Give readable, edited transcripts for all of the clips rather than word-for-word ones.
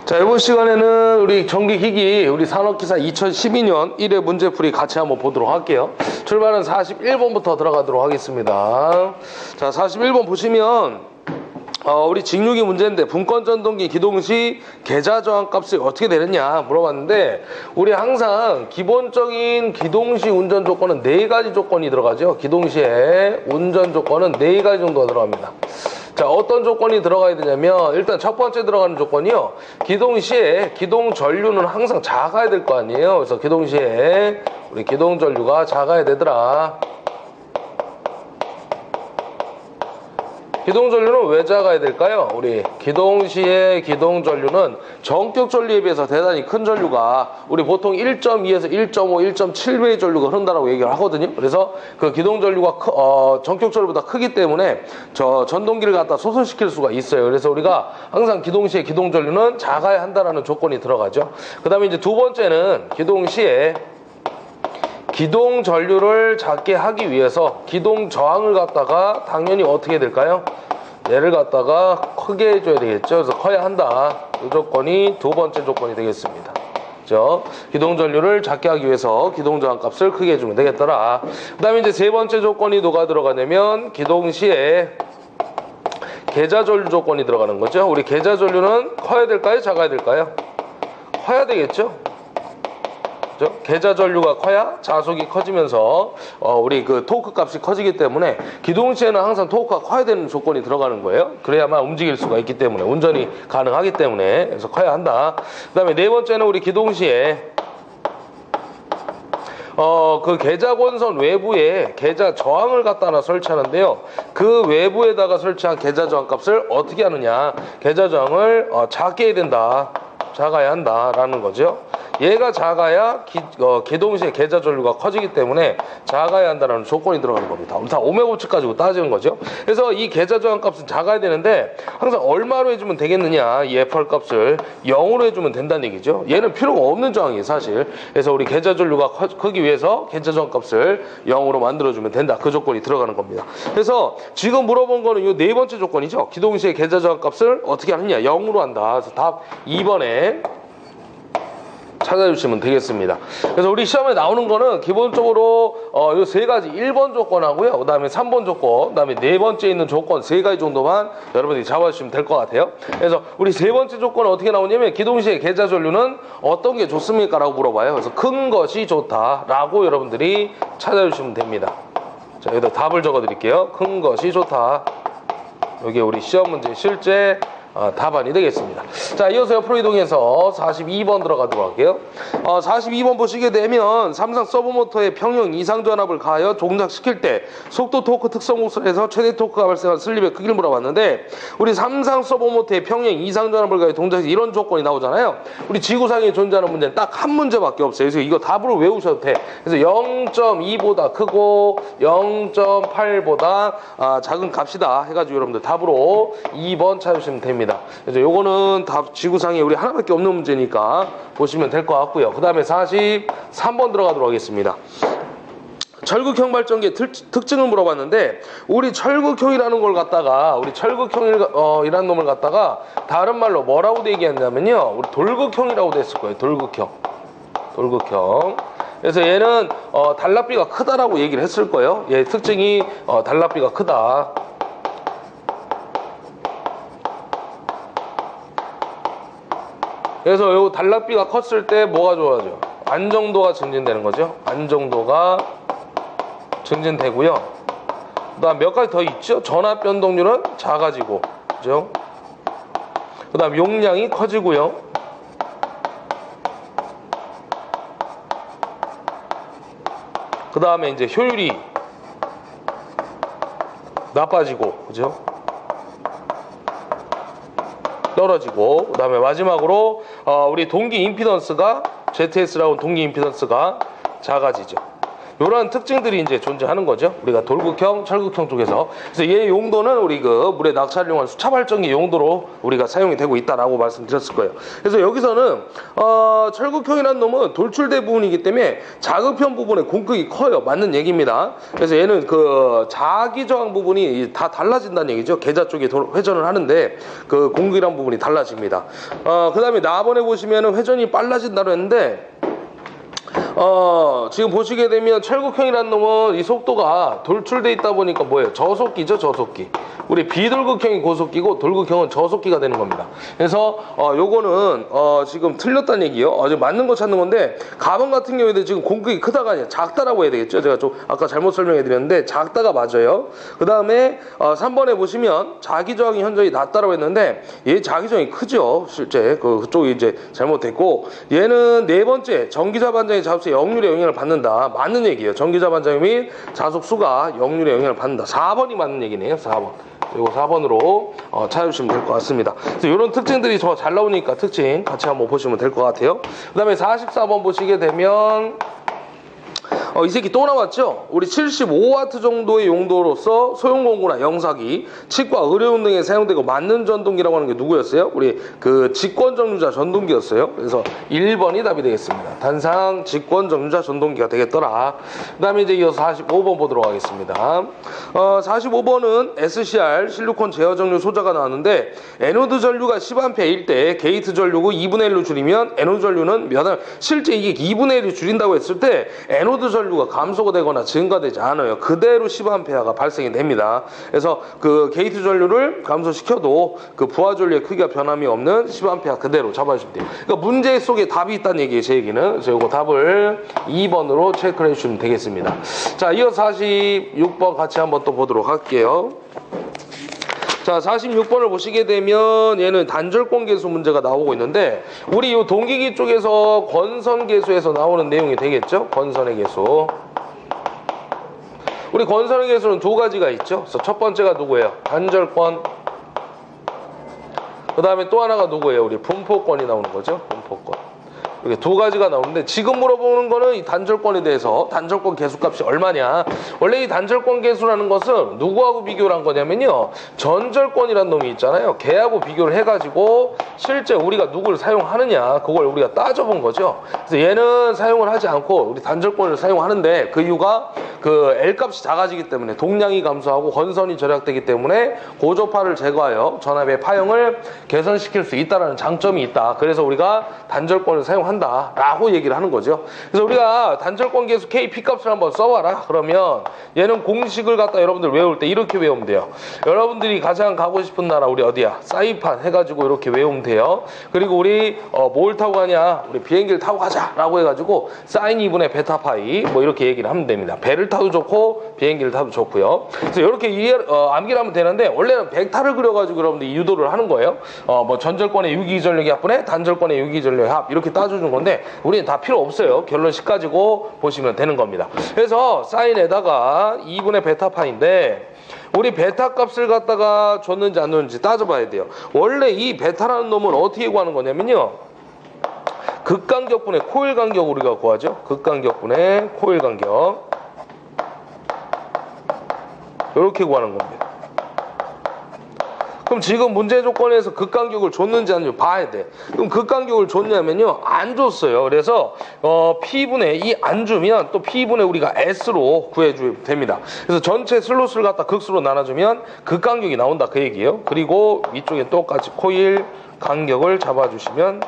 자, 이번 시간에는 우리 전기기기, 우리 산업기사 2012년 1회 문제풀이 같이 한번 보도록 할게요. 출발은 41번부터 들어가도록 하겠습니다. 자, 41번 보시면 우리 직육이 문제인데 분권전동기 기동시 계좌저항 값이 어떻게 되느냐 물어봤는데, 우리 항상 기본적인 기동시 운전 조건은 4가지 조건이 들어가죠. 기동시에 운전 조건은 4가지 정도가 들어갑니다. 자, 어떤 조건이 들어가야 되냐면, 일단 첫 번째 들어가는 조건이요, 기동시에 기동 전류는 항상 작아야 될 거 아니에요. 그래서 기동시에 우리 기동 전류가 작아야 되더라. 기동 전류는 왜 작아야 될까요? 우리 기동시의 기동 전류는 전격 전류에 비해서 대단히 큰 전류가, 우리 보통 1.2에서 1.5, 1.7배의 전류가 흐른다라고 얘기를 하거든요. 그래서 그 기동 전류가 전격 전류보다 크기 때문에 저 전동기를 갖다 소선시킬 수가 있어요. 그래서 우리가 항상 기동시의 기동 전류는 작아야 한다라는 조건이 들어가죠. 그 다음에 이제 두 번째는 기동시에 기동 전류를 작게 하기 위해서 기동 저항을 갖다가 당연히 어떻게 될까요? 얘를 갖다가 크게 해줘야 되겠죠. 그래서 커야 한다. 이 조건이 두 번째 조건이 되겠습니다. 그죠? 기동 전류를 작게 하기 위해서 기동 저항 값을 크게 해주면 되겠더라. 그 다음에 이제 세 번째 조건이 누가 들어가냐면, 기동시에 계좌 전류 조건이 들어가는 거죠. 우리 계좌 전류는 커야 될까요? 작아야 될까요? 커야 되겠죠. 계좌 전류가 커야 자속이 커지면서 우리 그 토크 값이 커지기 때문에 기동시에는 항상 토크가 커야 되는 조건이 들어가는 거예요. 그래야만 움직일 수가 있기 때문에, 운전이 가능하기 때문에. 그래서 커야 한다. 그 다음에 네 번째는 우리 기동시에 그 계좌 권선 외부에 계좌 저항을 갖다 설치하는데요, 그 외부에다가 설치한 계좌 저항 값을 어떻게 하느냐, 계좌 저항을 작게 해야 된다, 작아야 한다라는 거죠. 얘가 작아야 기동시에 계좌 전류가 커지기 때문에 작아야 한다는 조건이 들어가는 겁니다. 다 오메 법칙 가지고 따지는 거죠. 그래서 이 계좌 저항 값은 작아야 되는데, 항상 얼마로 해주면 되겠느냐, 이 FR 값을 0으로 해주면 된다는 얘기죠. 얘는 필요가 없는 저항이에요, 사실. 그래서 우리 계좌 전류가 크기 위해서 계좌 저항 값을 0으로 만들어주면 된다, 그 조건이 들어가는 겁니다. 그래서 지금 물어본 거는 이 네 번째 조건이죠. 기동시에 계좌 저항 값을 어떻게 하느냐, 0으로 한다. 그래서 답 2번에 찾아주시면 되겠습니다. 그래서 우리 시험에 나오는 거는 기본적으로 이 세 가지, 1번 조건하고요, 그 다음에 3번 조건, 그 다음에 네 번째 있는 조건 세 가지 정도만 여러분들이 잡아주시면 될 것 같아요. 그래서 우리 세 번째 조건은 어떻게 나오냐면, 기동시에 계좌 전류는 어떤 게 좋습니까? 라고 물어봐요. 그래서 큰 것이 좋다라고 여러분들이 찾아주시면 됩니다. 자, 여기다 답을 적어 드릴게요. 큰 것이 좋다. 여기 우리 시험 문제 실제 답안이 되겠습니다. 자, 이어서 옆으로 이동해서 42번 들어가도록 할게요. 42번 보시게 되면, 삼성 서브모터의 평형 이상 전압을 가하여 종작시킬 때 속도 토크 특성 모습에서 최대 토크가 발생한 슬립의 크기를 물어봤는데, 우리 삼성 서브모터의 평형 이상 전압을 가하여 동작시 이런 조건이 나오잖아요. 우리 지구상에 존재하는 문제는 딱 한 문제밖에 없어요. 그래서 이거 답으로 외우셔도 돼. 그래서 0.2보다 크고 0.8보다 작은 값이다 해가지고 여러분들 답으로 2번 찾으시면 됩니다. 그래서 요거는 답 지구상에 우리 하나밖에 없는 문제니까 보시면 될 것 같고요. 그 다음에 43번 들어가도록 하겠습니다. 철극형 발전기의 특징을 물어봤는데, 우리 철극형이라는 걸 갖다가, 우리 철극형이라는 놈을 갖다가 다른 말로 뭐라고 얘기했냐면요, 우리 돌극형이라고 됐을 거예요. 돌극형. 그래서 얘는 단랍비가 크다라고 얘기를 했을 거예요. 얘 특징이 단랍비가 크다. 그래서 요 단랍비가 컸을 때 뭐가 좋아져? 안정도가 증진되는 거죠. 안정도가 증진되고요. 그다음 몇 가지 더 있죠. 전압 변동률은 작아지고, 그죠? 그다음 용량이 커지고요. 그다음에 이제 효율이 나빠지고, 그죠? 떨어지고, 그 다음에 마지막으로 우리 동기 임피던스가, ZS라고 동기 임피던스가 작아지죠. 이런 특징들이 이제 존재하는 거죠. 우리가 돌극형, 철극형 쪽에서. 그래서 얘 용도는 우리 그 물에 낙차를 이용한 수차 발전기 용도로 우리가 사용이 되고 있다라고 말씀드렸을 거예요. 그래서 여기서는 철극형이라는 놈은 돌출대 부분이기 때문에 자극편 부분에 공극이 커요. 맞는 얘기입니다. 그래서 얘는 그 자기 저항 부분이 다 달라진다는 얘기죠. 계좌 쪽에 회전을 하는데 그 공극이란 부분이 달라집니다. 그 다음에 나번에 보시면은 회전이 빨라진다고 했는데 지금 보시게 되면 철극형이라는 놈은 이 속도가 돌출돼 있다 보니까 뭐예요? 저속기죠, 저속기. 우리 비돌극형이 고속기고 돌극형은 저속기가 되는 겁니다. 그래서 요거는 지금 틀렸다는 얘기예요. 지금 맞는 거 찾는 건데 가방 같은 경우에는 지금 공극이 크다가 아니라 작다라고 해야 되겠죠. 제가 좀 아까 잘못 설명해 드렸는데 작다가 맞아요. 그 다음에 3번에 보시면 자기저항이 현저히 낮다라고 했는데 얘 자기저항이 크죠. 실제 그쪽이 이제 잘못됐고 얘는 네 번째 전기자 반장의 자속수에 역률의 영향을 받는다. 맞는 얘기예요. 전기자 반장 및 자속수가 역률의 영향을 받는다. 4번이 맞는 얘기네요. 4번. 이거 4번으로 찾아주시면 될 것 같습니다. 그래서 이런 특징들이 더 잘 나오니까 특징 같이 한번 보시면 될 것 같아요. 그 다음에 44번 보시게 되면 이 새끼 또 나왔죠? 우리 75W 정도의 용도로서 소형공구나 영사기, 치과, 의료용 등에 사용되고 맞는 전동기라고 하는 게 누구였어요? 우리 그 직권정류자 전동기였어요. 그래서 1번이 답이 되겠습니다. 단상 직권정류자 전동기가 되겠더라. 그 다음에 이제 이어서 45번 보도록 하겠습니다. 45번은 SCR, 실리콘 제어전류 소자가 나왔는데 에노드 전류가 10A일 때 게이트 전류고 2분의 1로 줄이면 에노드 전류는 실제 이게 2분의 1이 줄인다고 했을 때 에노드 전류가 감소가 되거나 증가되지 않아요. 그대로 10A가 발생이 됩니다. 그래서 그 게이트 전류를 감소시켜도 그 부하 전류의 크기가 변함이 없는 10A 그대로 잡아주시면 돼요. 그러니까 문제 속에 답이 있다는 얘기예요. 제 얘기는. 그래서 이거 답을 2번으로 체크를 해주시면 되겠습니다. 자, 이어서 46번 같이 한번 또 보도록 할게요. 자, 46번을 보시게 되면 얘는 단절권 계수 문제가 나오고 있는데 우리 이 동기기 쪽에서 권선 계수에서 나오는 내용이 되겠죠? 권선의 계수. 우리 권선의 계수는 두 가지가 있죠. 그래서 첫 번째가 누구예요? 단절권. 그 다음에 또 하나가 누구예요? 우리 분포권이 나오는 거죠. 분포권. 이렇게 두 가지가 나오는데 지금 물어보는 거는 이 단절권에 대해서 단절권 계수값이 얼마냐. 원래 이 단절권 계수라는 것은 누구하고 비교를 한 거냐면요, 전절권이라는 놈이 있잖아요. 걔하고 비교를 해가지고 실제 우리가 누구를 사용하느냐 그걸 우리가 따져본 거죠. 그래서 얘는 사용을 하지 않고 우리 단절권을 사용하는데 그 이유가 그 L값이 작아지기 때문에 동량이 감소하고 건선이 절약되기 때문에 고조파를 제거하여 전압의 파형을 개선시킬 수 있다는 장점이 있다. 그래서 우리가 단절권을 사용한다 라고 얘기를 하는 거죠. 그래서 우리가 단절권 계수 KP 값을 한번 써봐라. 그러면 얘는 공식을 갖다 여러분들 외울 때 이렇게 외우면 돼요. 여러분들이 가장 가고 싶은 나라 우리 어디야? 사이판 해가지고 이렇게 외우면 돼요. 그리고 우리 뭘 타고 가냐? 우리 비행기를 타고 가자 라고 해가지고 사인 2분의 베타파이 뭐 이렇게 얘기를 하면 됩니다. 배를 타도 좋고 비행기를 타도 좋고요. 그래서 이렇게 암기를 하면 되는데 원래는 벡터를 그려가지고 여러분들이 유도를 하는 거예요. 뭐 전절권의 유기전력의 합분에 단절권의 유기전력의 합 이렇게 따져주는 건데 우리는 다 필요 없어요. 결론 10가지고 보시면 되는 겁니다. 그래서 사인에다가 2분의 베타파인데 우리 베타 값을 갖다가 줬는지 안 줬는지 따져봐야 돼요. 원래 이 베타라는 놈은 어떻게 구하는 거냐면요, 극간격분의 코일 간격 우리가 구하죠. 극간격분의 코일 간격 이렇게 구하는 겁니다. 그럼 지금 문제 조건에서 극간격을 줬는지 안 줬는지 봐야 돼. 그럼 극간격을 줬냐면요, 안 줬어요. 그래서 P분의 이 안 주면 또 P분의 우리가 S로 구해주면 됩니다. 그래서 전체 슬롯을 갖다 극수로 나눠주면 극간격이 나온다 그 얘기예요. 그리고 위쪽에 똑같이 코일 간격을 잡아주시면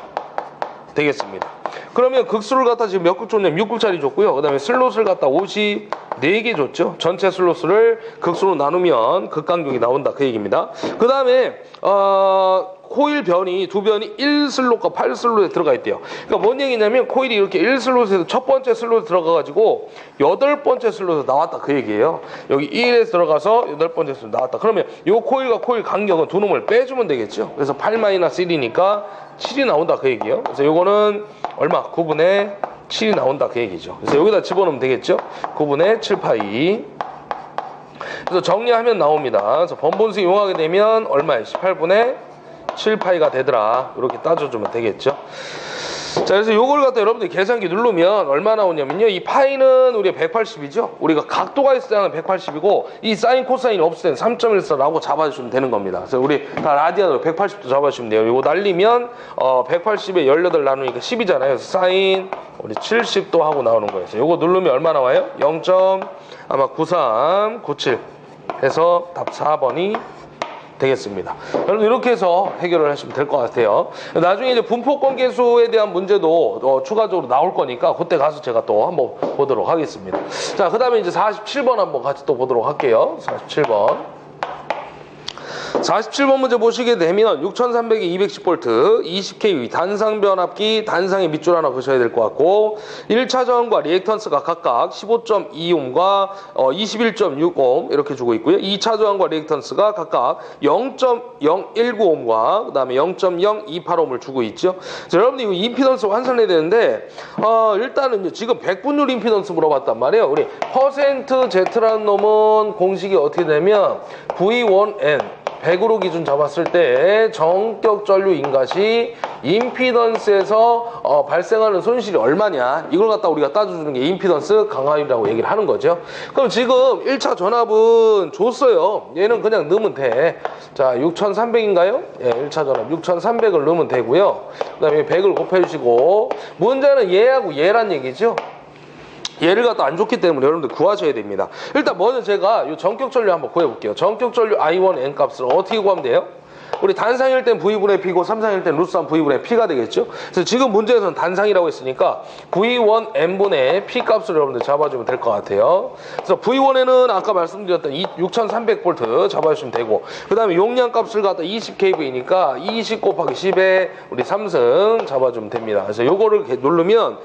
되겠습니다. 그러면 극수를 갖다 지금 몇 국 줬냐면 6국짜리 줬고요. 그 다음에 슬롯을 갖다 54개 줬죠. 전체 슬롯을 극수로 나누면 극간격이 나온다 그 얘기입니다. 그 다음에 코일 변이 두 변이 1슬롯과 8슬롯에 들어가 있대요. 그러니까 뭔 얘기냐면 코일이 이렇게 1슬롯에서 첫 번째 슬롯에 들어가가지고 8번째 슬롯에 나왔다 그 얘기예요. 여기 1에서 들어가서 8번째 슬롯에 나왔다. 그러면 이 코일과 코일 간격은 두 놈을 빼주면 되겠죠. 그래서 8-1이니까 7이 나온다 그 얘기예요. 그래서 요거는 얼마? 9분의 7이 나온다 그 얘기죠. 그래서 여기다 집어넣으면 되겠죠. 9분의 7파이. 그래서 정리하면 나옵니다. 그래서 번분수 이용하게 되면 얼마예요? 18분의 7파이가 되더라. 이렇게 따져주면 되겠죠. 자, 그래서 요걸 갖다 여러분들이 계산기 누르면 얼마 나오냐면요. 이 파이는 우리가 180이죠. 우리가 각도가 있을 때는 180이고 이 사인 코사인이 없을 때는 3.14라고 잡아주시면 되는 겁니다. 그래서 우리 다 라디안으로 180도 잡아주시면 돼요. 요거 날리면 180에 18 나누니까 10이잖아요. 그래서 사인 우리 70도 하고 나오는 거예요. 그래서 요거 누르면 얼마 나와요? 0.9397 해서 답 4번이 되겠습니다. 여러분 이렇게 해서 해결을 하시면 될 것 같아요. 나중에 이제 분포권 계수에 대한 문제도 추가적으로 나올 거니까 그때 가서 제가 또 한번 보도록 하겠습니다. 자, 그 다음에 이제 47번 한번 같이 또 보도록 할게요. 47번 문제 보시게 되면 6300에 210V, 20kV 단상 변압기, 단상의 밑줄 하나 그셔야 될 것 같고 1차 저항과 리액턴스가 각각 15.2옴과 21.6옴 이렇게 주고 있고요. 2차 저항과 리액턴스가 각각 0.019옴과 그 다음에 0.028옴을 주고 있죠. 자, 여러분들 이거 임피던스 환산해야 되는데 일단은 지금 100분율 임피던스 물어봤단 말이에요. 우리 %Z라는 놈은 공식이 어떻게 되면 V1N 100으로 기준 잡았을 때 전격 전류 인가시 임피던스에서 발생하는 손실이 얼마냐 이걸 갖다 우리가 따져주는 게 임피던스 강화율이라고 얘기를 하는 거죠. 그럼 지금 1차 전압은 줬어요. 얘는 그냥 넣으면 돼. 자, 6300인가요? 예, 1차 전압 6300을 넣으면 되고요. 그 다음에 100을 곱해주시고 문제는 얘하고 얘란 얘기죠. 얘를 갖다 안 좋기 때문에 여러분들 구하셔야 됩니다. 일단 먼저 제가 이 전격 전류 한번 구해볼게요. 전격 전류 I1N 값을 어떻게 구하면 돼요? 우리 단상일 땐 V분의 P고 삼상일 땐 루트 3 V분의 P가 되겠죠? 그래서 지금 문제에서는 단상이라고 했으니까 V1N분의 P 값을 여러분들 잡아주면 될 것 같아요. 그래서 V1N은 아까 말씀드렸던 6300V 잡아주시면 되고 그 다음에 용량 값을 갖다 20kV니까 20 곱하기 10에 우리 3승 잡아주면 됩니다. 그래서 요거를 누르면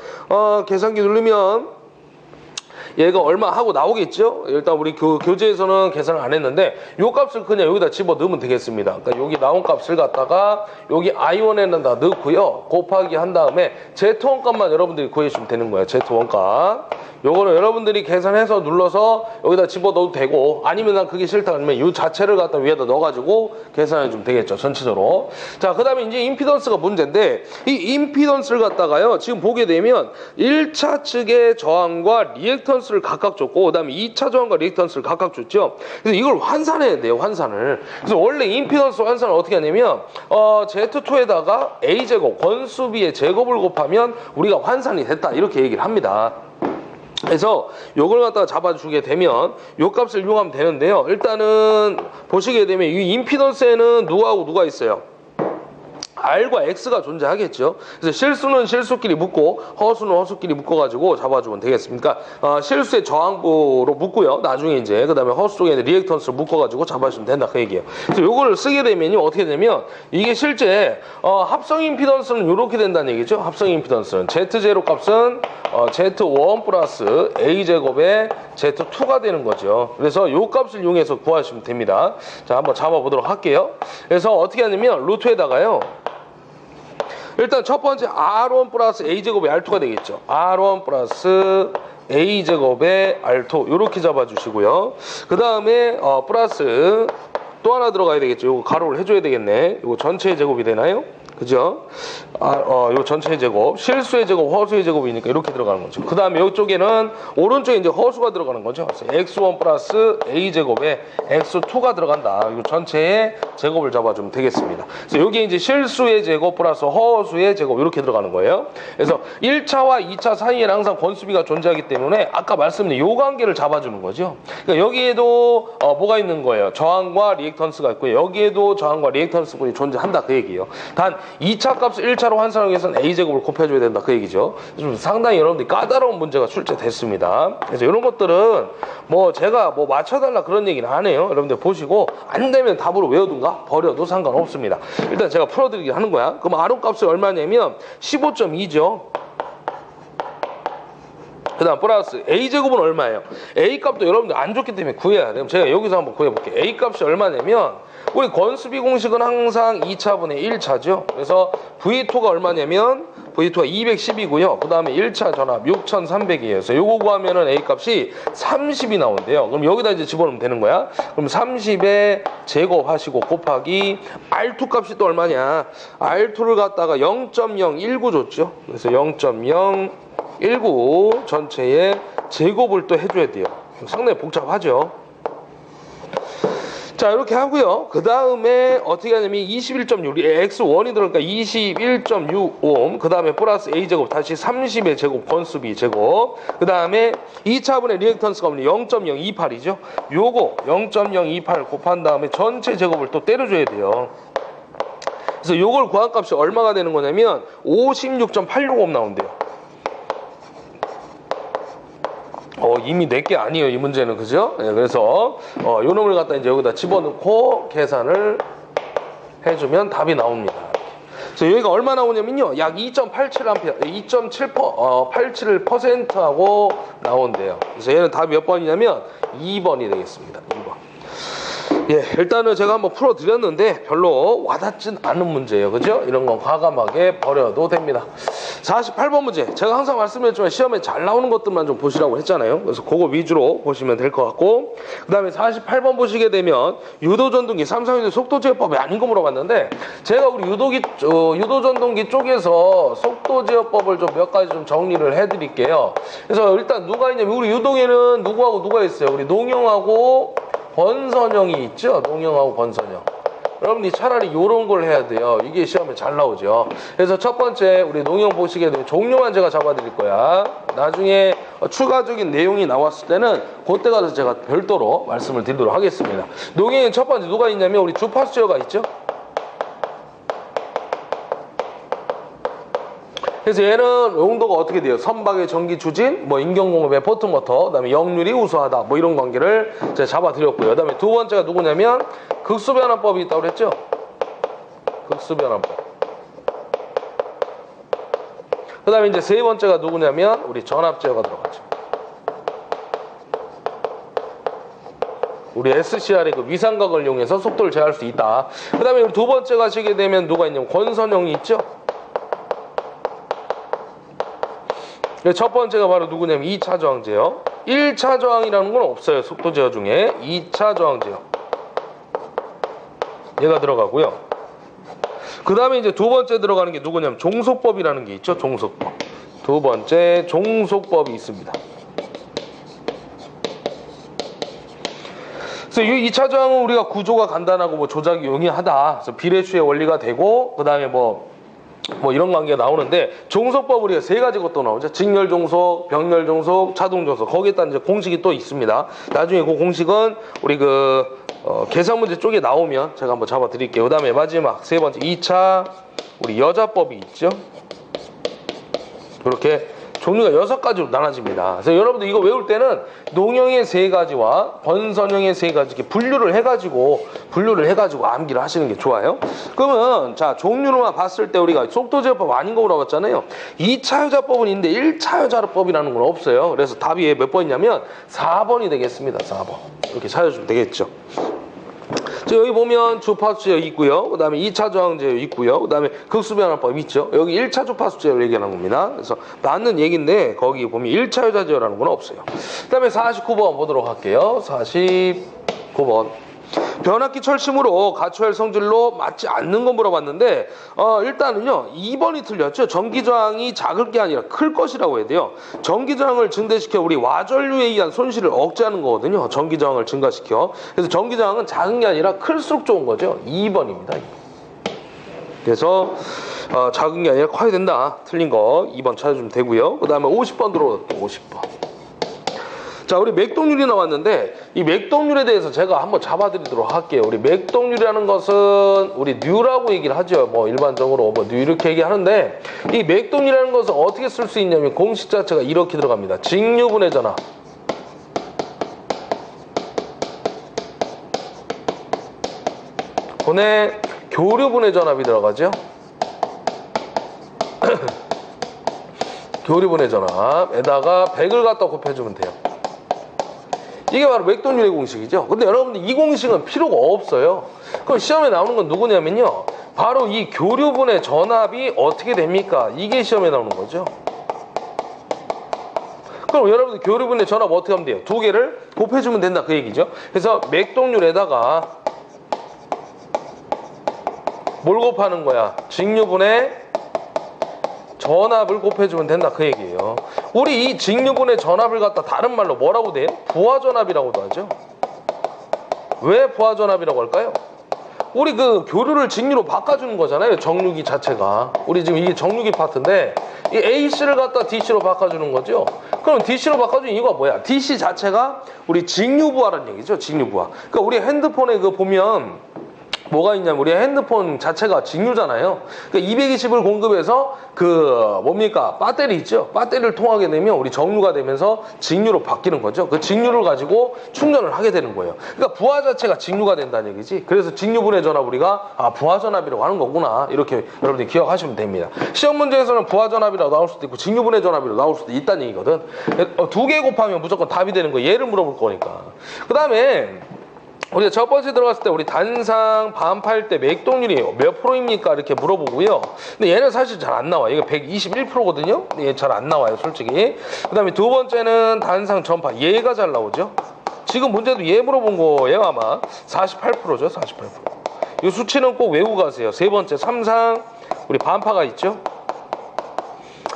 계산기 누르면 얘가 얼마 하고 나오겠죠? 일단 우리 교재에서는 계산을 안 했는데 요 값을 그냥 여기다 집어 넣으면 되겠습니다. 그러니까 여기 나온 값을 갖다가 여기 I1에다 넣고요. 곱하기 한 다음에 Z1 값만 여러분들이 구해주시면 되는 거예요. Z1 값. 요거는 여러분들이 계산해서 눌러서 여기다 집어 넣어도 되고 아니면 난 그게 싫다 그러면 이 자체를 갖다 위에다 넣어가지고 계산해 주면 되겠죠. 전체적으로. 자, 그 다음에 이제 임피던스가 문제인데 이 임피던스를 갖다가요. 지금 보게 되면 1차 측의 저항과 리액턴스를 각각 줬고 그 다음에 2차 저항과 리액턴스를 각각 줬죠. 그래서 이걸 환산해야 돼요. 환산을. 그래서 원래 임피던스 환산을 어떻게 하냐면 Z2에다가 A제곱 권수비의 제곱을 곱하면 우리가 환산이 됐다 이렇게 얘기를 합니다. 그래서 요걸 갖다가 잡아주게 되면 요 값을 이용하면 되는데요. 일단은 보시게 되면 이 임피던스에는 누구하고 누가 있어요? R과 X가 존재하겠죠. 그래서 실수는 실수끼리 묶고 허수는 허수끼리 묶어가지고 잡아주면 되겠습니까? 실수의 저항부로 묶고요. 나중에 이제 그 다음에 허수 쪽에 리액턴스를 묶어가지고 잡아주면 된다 그 얘기예요. 그래서 요거를 쓰게 되면요 어떻게 되면 이게 실제 합성 임피던스는 이렇게 된다는 얘기죠. 합성 임피던스는 Z0 값은 Z1 플러스 A 제곱에 Z2가 되는 거죠. 그래서 요 값을 이용해서 구하시면 됩니다. 자, 한번 잡아보도록 할게요. 그래서 어떻게 하냐면 루트에다가요. 일단 첫 번째 R1 플러스 A제곱의 R2가 되겠죠. R1 플러스 A제곱의 R2 이렇게 잡아주시고요. 그 다음에 플러스 또 하나 들어가야 되겠죠. 이거 가로를 해줘야 되겠네. 이거 전체의 제곱이 되나요? 그죠? 요 전체의 제곱, 실수의 제곱, 허수의 제곱이니까 이렇게 들어가는 거죠. 그 다음에 이쪽에는 오른쪽에 이제 허수가 들어가는 거죠. 그래서 x1 플러스 a제곱에 x2가 들어간다. 이 전체의 제곱을 잡아주면 되겠습니다. 그래서 여기 이제 실수의 제곱 플러스 허수의 제곱 이렇게 들어가는 거예요. 그래서 1차와 2차 사이에는 항상 권수비가 존재하기 때문에 아까 말씀드린 요 관계를 잡아주는 거죠. 그러니까 여기에도 뭐가 있는 거예요? 저항과 리액턴스가 있고요. 여기에도 저항과 리액턴스분이 존재한다 그 얘기예요. 단 2차 값을 1차로 환산하기 위해서는 A제곱을 곱해줘야 된다 그 얘기죠. 좀 상당히 여러분들이 까다로운 문제가 출제됐습니다. 그래서 이런 것들은 제가 맞춰달라 그런 얘기는 안 해요. 여러분들 보시고 안 되면 답으로 외우든가 버려도 상관없습니다. 일단 제가 풀어드리긴 하는 거야. 그럼 R1 값이 얼마냐면 15.2죠. 그 다음 플러스 A제곱은 얼마예요? A값도 여러분들 안 좋기 때문에 구해야 돼요. 제가 여기서 한번 구해볼게요. A값이 얼마냐면 우리 권수비 공식은 항상 2차분의 1차죠. 그래서 V2가 얼마냐면 V2가 210이고요. 그 다음에 1차 전압 6300이에요. 그래서 요거 구하면은 A 값이 30이 나온대요. 그럼 여기다 이제 집어넣으면 되는 거야. 그럼 30에 제곱하시고 곱하기 R2 값이 또 얼마냐. R2를 갖다가 0.019 줬죠. 그래서 0.019 전체에 제곱을 또 해줘야 돼요. 상당히 복잡하죠. 자, 이렇게 하고요. 그 다음에 어떻게 하냐면 21.6, X1이 들어가니까 21.65, 그 다음에 플러스 A제곱, 다시 30의 제곱, 건수비 제곱, 그 다음에 2차분의 리액턴스가 0.028이죠. 요거 0.028 곱한 다음에 전체 제곱을 또 때려줘야 돼요. 그래서 요걸 구한 값이 얼마가 되는 거냐면 56.865 나온대요. 이미 내게 아니에요, 이 문제는. 그죠? 네, 그래서 요 놈을 갖다 이제 여기다 집어넣고 계산을 해주면 답이 나옵니다. 그래서 여기가 얼마 나오냐면요, 약 2.87A, 2.87%하고 나온대요. 그래서 얘는 답이 몇 번이냐면 2번이 되겠습니다. 2번. 예, 일단은 제가 한번 풀어드렸는데 별로 와닿진 않은 문제예요. 그죠? 이런 건 과감하게 버려도 됩니다. 48번 문제. 제가 항상 말씀드렸지만 시험에 잘 나오는 것들만 좀 보시라고 했잖아요. 그래서 그거 위주로 보시면 될 것 같고, 그 다음에 48번 보시게 되면 유도전동기, 삼성유도 속도제어법이 아닌 거 물어봤는데, 제가 우리 유도전동기 쪽에서 속도제어법을 좀 몇 가지 좀 정리를 해드릴게요. 그래서 일단 누가 있냐면 우리 유동에는 누구하고 누가 있어요? 우리 농형하고 권선형이 있죠? 농형하고 권선형. 여러분이 차라리 이런 걸 해야 돼요. 이게 시험에 잘 나오죠. 그래서 첫 번째 우리 농형 보시게 되면 종료만 제가 잡아드릴 거야. 나중에 추가적인 내용이 나왔을 때는 그때 가서 제가 별도로 말씀을 드리도록 하겠습니다. 농형은 첫 번째 누가 있냐면 우리 주파수제어가 있죠? 그래서 얘는 용도가 어떻게 돼요? 선박의 전기 추진, 인경공업의 포트모터, 그다음에 역률이 우수하다, 이런 관계를 제가 잡아드렸고요. 그다음에 두 번째가 누구냐면 극수변환법이 있다고 그랬죠? 극수변환법. 그다음에 이제 세 번째가 누구냐면 우리 전압제어가 들어가죠. 우리 SCR의 그 위상각을 이용해서 속도를 제어할 수 있다. 그다음에 두 번째가 시게 되면 누가 있냐면 권선형이 있죠? 첫 번째가 바로 누구냐면 2차 저항제어. 1차 저항이라는 건 없어요. 속도 제어 중에 2차 저항제어. 얘가 들어가고요. 그 다음에 이제 두 번째 들어가는 게 누구냐면 종속법이라는 게 있죠. 종속법. 두 번째 종속법이 있습니다. 그래서 이 2차 저항은 우리가 구조가 간단하고 조작이 용이하다. 그래서 비례추의 원리가 되고, 그 다음에 이런 관계가 나오는데, 종속법 우리가 세 가지 것도 나오죠. 직렬 종속, 병렬 종속, 차동 종속. 거기에다 이제 공식이 또 있습니다. 나중에 그 공식은 우리 계산 문제 쪽에 나오면 제가 한번 잡아 드릴게요. 그 다음에 마지막 세 번째 2차 우리 여자법이 있죠. 이렇게 종류가 6가지로 나눠집니다. 그래서 여러분들 이거 외울 때는 농형의 3가지와 권선형의 3가지 이렇게 분류를 해가지고 암기를 하시는 게 좋아요. 그러면 자, 종류로만 봤을 때 우리가 속도제어법 아닌 거 물어봤잖아요. 2차 여자법은 있는데 1차 여자법이라는 건 없어요. 그래서 답이 몇 번이냐면 4번이 되겠습니다. 4번. 이렇게 찾아주면 되겠죠. 여기 보면 주파수제어 있고요. 그 다음에 2차 저항제어 있고요. 그 다음에 극수변환법 있죠. 여기 1차 주파수제어를 얘기하는 겁니다. 그래서 맞는 얘기인데 거기 보면 1차 여자제어라는 건 없어요. 그 다음에 49번 보도록 할게요. 49번. 변압기 철심으로 가초열 성질로 맞지 않는 거 물어봤는데 일단은요 2번이 틀렸죠. 전기저항이 작을 게 아니라 클 것이라고 해야 돼요. 전기저항을 증대시켜 우리 와전류에 의한 손실을 억제하는 거거든요. 전기저항을 증가시켜. 그래서 전기저항은 작은 게 아니라 클수록 좋은 거죠. 2번입니다. 그래서 작은 게 아니라 커야 된다. 틀린 거 2번 찾아주면 되고요. 그 다음에 50번 들어올게요. 50번. 자, 우리 맥동률이 나왔는데 이 맥동률에 대해서 제가 한번 잡아드리도록 할게요. 우리 맥동률이라는 것은 우리 뉴라고 얘기를 하죠. 일반적으로 뉴 이렇게 얘기하는데 이 맥동률이라는 것은 어떻게 쓸 수 있냐면 공식 자체가 이렇게 들어갑니다. 직류분해 전압. 분해 교류분해 전압이 들어가죠. 교류분해 전압에다가 100을 갖다 곱해주면 돼요. 이게 바로 맥동률의 공식이죠. 근데 여러분들 이 공식은 필요가 없어요. 그럼 시험에 나오는 건 누구냐면요. 바로 이 교류분의 전압이 어떻게 됩니까? 이게 시험에 나오는 거죠. 그럼 여러분들 교류분의 전압 어떻게 하면 돼요? 두 개를 곱해주면 된다 그 얘기죠. 그래서 맥동률에다가 뭘 곱하는 거야? 직류분의 전압을 곱해주면 된다 그 얘기예요. 우리 이 직류분의 전압을 갖다 다른 말로 뭐라고 돼요? 부하전압이라고도 하죠. 왜 부하전압이라고 할까요? 우리 그 교류를 직류로 바꿔주는 거잖아요. 정류기 자체가. 우리 지금 이게 정류기 파트인데 이 AC를 갖다 DC로 바꿔주는 거죠. 그럼 DC로 바꿔주는 이유가 뭐야? DC 자체가 우리 직류부하라는 얘기죠. 직류부하. 그러니까 우리 핸드폰에 그 보면 뭐가 있냐면 우리 핸드폰 자체가 직류잖아요. 그러니까 220을 공급해서 그 뭡니까? 배터리 있죠? 배터리를 통하게 되면 우리 정류가 되면서 직류로 바뀌는 거죠. 그 직류를 가지고 충전을 하게 되는 거예요. 그러니까 부하 자체가 직류가 된다는 얘기지. 그래서 직류분해 전압 우리가 부하 전압이라고 하는 거구나. 이렇게 여러분들이 기억하시면 됩니다. 시험 문제에서는 부하 전압이라고 나올 수도 있고 직류분해 전압이라고 나올 수도 있다는 얘기거든. 두 개 곱하면 무조건 답이 되는 거예요. 얘를 물어볼 거니까. 그 다음에 우리가 첫 번째 들어갔을 때 우리 단상 반파일 때 맥동률이 몇 프로입니까? 이렇게 물어보고요. 근데 얘는 사실 잘 안 나와. 얘가 121%거든요. 얘 잘 안 나와요, 솔직히. 그 다음에 두 번째는 단상 전파. 얘가 잘 나오죠. 지금 문제도 얘 물어본 거 얘가 아마 48%죠. 48%. 이 수치는 꼭 외우고 가세요. 세 번째, 삼상 우리 반파가 있죠.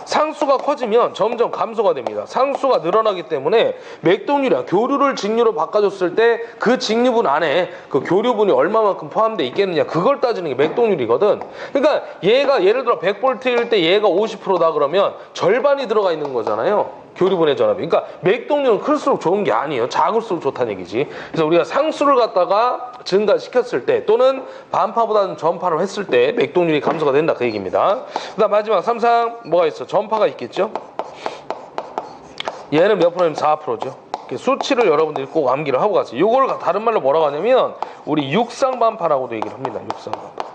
상수가 커지면 점점 감소가 됩니다. 상수가 늘어나기 때문에 맥동률이야. 교류를 직류로 바꿔줬을 때 그 직류분 안에 그 교류분이 얼마만큼 포함되어 있겠느냐 그걸 따지는 게 맥동률이거든. 그러니까 얘가 예를 들어 100V일 때 얘가 50%다 그러면 절반이 들어가 있는 거잖아요. 교류분의 전압이. 그러니까 맥동률은 클수록 좋은 게 아니에요. 작을수록 좋다는 얘기지. 그래서 우리가 상수를 갖다가 증가시켰을 때 또는 반파보다는 전파를 했을 때 맥동률이 감소가 된다 그 얘기입니다. 그 다음 마지막 삼상 뭐가 있어? 전파가 있겠죠. 얘는 몇 프로냐면 4%죠. 수치를 여러분들이 꼭 암기를 하고 가세요. 이걸 다른 말로 뭐라고 하냐면 우리 육상반파라고도 얘기를 합니다. 육상반파.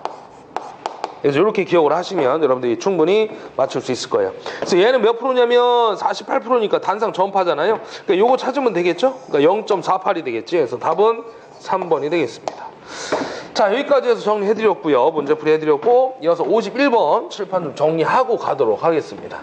그래서 이렇게 기억을 하시면 여러분들이 충분히 맞출 수 있을 거예요. 그래서 얘는 몇 프로냐면 48%니까 단상 전파잖아요. 그러니까 요거 찾으면 되겠죠? 그러니까 0.48이 되겠지. 그래서 답은 3번이 되겠습니다. 자, 여기까지 해서 정리해드렸고요. 문제풀이 해드렸고 이어서 51번 칠판 좀 정리하고 가도록 하겠습니다.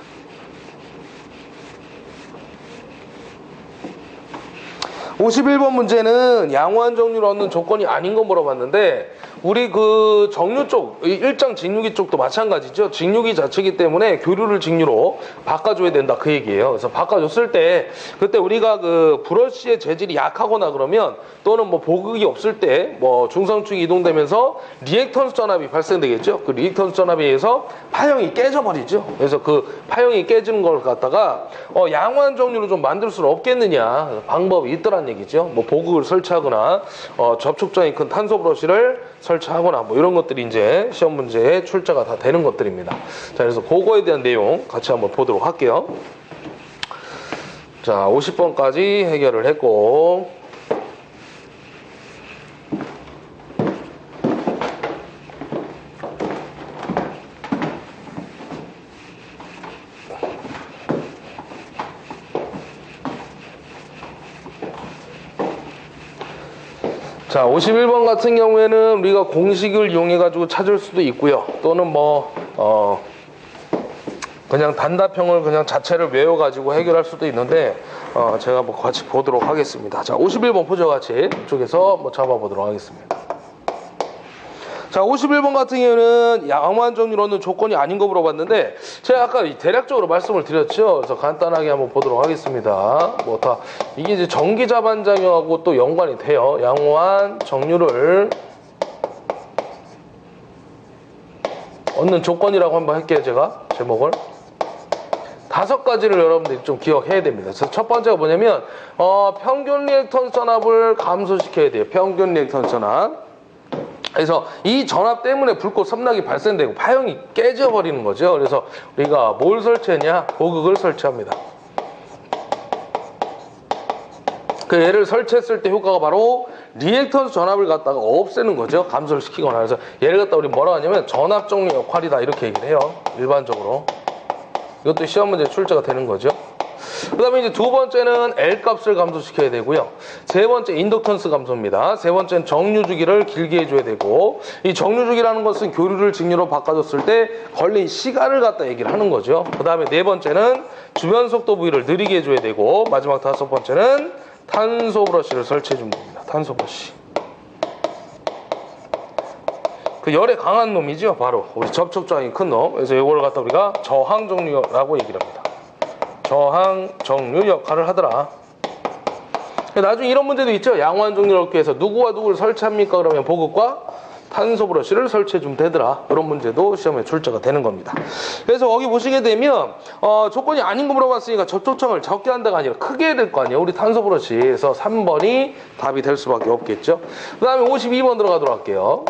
51번 문제는 양호한 정류를 얻는 조건이 아닌 거 물어봤는데 우리 그 정류 쪽, 일장 직류기 쪽도 마찬가지죠. 직류기 자체이기 때문에 교류를 직류로 바꿔줘야 된다 그 얘기예요. 그래서 바꿔줬을 때 그때 우리가 그 브러쉬의 재질이 약하거나 그러면 또는 뭐 보극이 없을 때 뭐 중성축이 이동되면서 리액턴스 전압이 발생되겠죠. 그 리액턴스 전압에 의해서 파형이 깨져버리죠. 그래서 그 파형이 깨지는 걸 갖다가 양호한 정류로 좀 만들 수는 없겠느냐 방법이 있더란 얘기죠. 뭐 보극을 설치하거나 접촉장이 큰 탄소 브러쉬를 설치하거나 뭐 이런 것들이 이제 시험 문제에 출제가 다 되는 것들입니다. 자, 그래서 그거에 대한 내용 같이 한번 보도록 할게요. 자, 50번까지 해결을 했고 자, 51번 같은 경우에는 우리가 공식을 이용해 가지고 찾을 수도 있고요. 또는 뭐 그냥 단답형을 그냥 자체를 외워 가지고 해결할 수도 있는데 제가 뭐 같이 보도록 하겠습니다. 자, 51번 보죠 같이 이쪽에서 뭐 잡아 보도록 하겠습니다. 자, 51번 같은 경우는 양호한 정류를 얻는 조건이 아닌 거 물어봤는데 제가 아까 대략적으로 말씀을 드렸죠. 그래서 간단하게 한번 보도록 하겠습니다. 뭐 다 이게 이제 전기자 반작용하고 또 연관이 돼요. 양호한 정류를 얻는 조건이라고 한번 할게요. 제가 제목을 5가지를 여러분들이 좀 기억해야 됩니다. 그래서 첫 번째가 뭐냐면 평균 리액턴스 전압을 감소시켜야 돼요. 평균 리액턴스 전압. 그래서 이 전압 때문에 불꽃 섬락이 발생되고 파형이 깨져버리는 거죠. 그래서 우리가 뭘 설치했냐? 보극을 설치합니다. 그 얘를 설치했을 때 효과가 바로 리액턴스 전압을 갖다가 없애는 거죠. 감소를 시키거나. 그래서 얘를 갖다 우리 뭐라고 하냐면 전압 정리 역할이다 이렇게 얘기를 해요. 일반적으로. 이것도 시험 문제 출제가 되는 거죠. 그 다음에 이제 두 번째는 L 값을 감소시켜야 되고요. 세 번째 인덕턴스 감소입니다. 세 번째는 정류주기를 길게 해줘야 되고, 이 정류주기라는 것은 교류를 직류로 바꿔줬을 때 걸린 시간을 갖다 얘기를 하는 거죠. 그 다음에 네 번째는 주변 속도 부위를 느리게 해줘야 되고, 마지막 다섯 번째는 탄소 브러쉬를 설치해주면 됩니다. 탄소 브러쉬. 그 열에 강한 놈이죠. 바로 우리 접촉 저항이 큰 놈. 그래서 이걸 갖다 우리가 저항 정류라고 얘기를 합니다. 저항 정류 역할을 하더라. 나중에 이런 문제도 있죠. 양호한 정류업계에서 누구와 누구를 설치합니까? 그러면 보급과 탄소 브러쉬를 설치해주면 되더라. 이런 문제도 시험에 출제가 되는 겁니다. 그래서 거기 보시게 되면 조건이 아닌 거 물어봤으니까 접촉청을 적게 한다가 아니라 크게 해야 될 거 아니에요. 우리 탄소 브러쉬에서 3번이 답이 될 수밖에 없겠죠. 그 다음에 52번 들어가도록 할게요.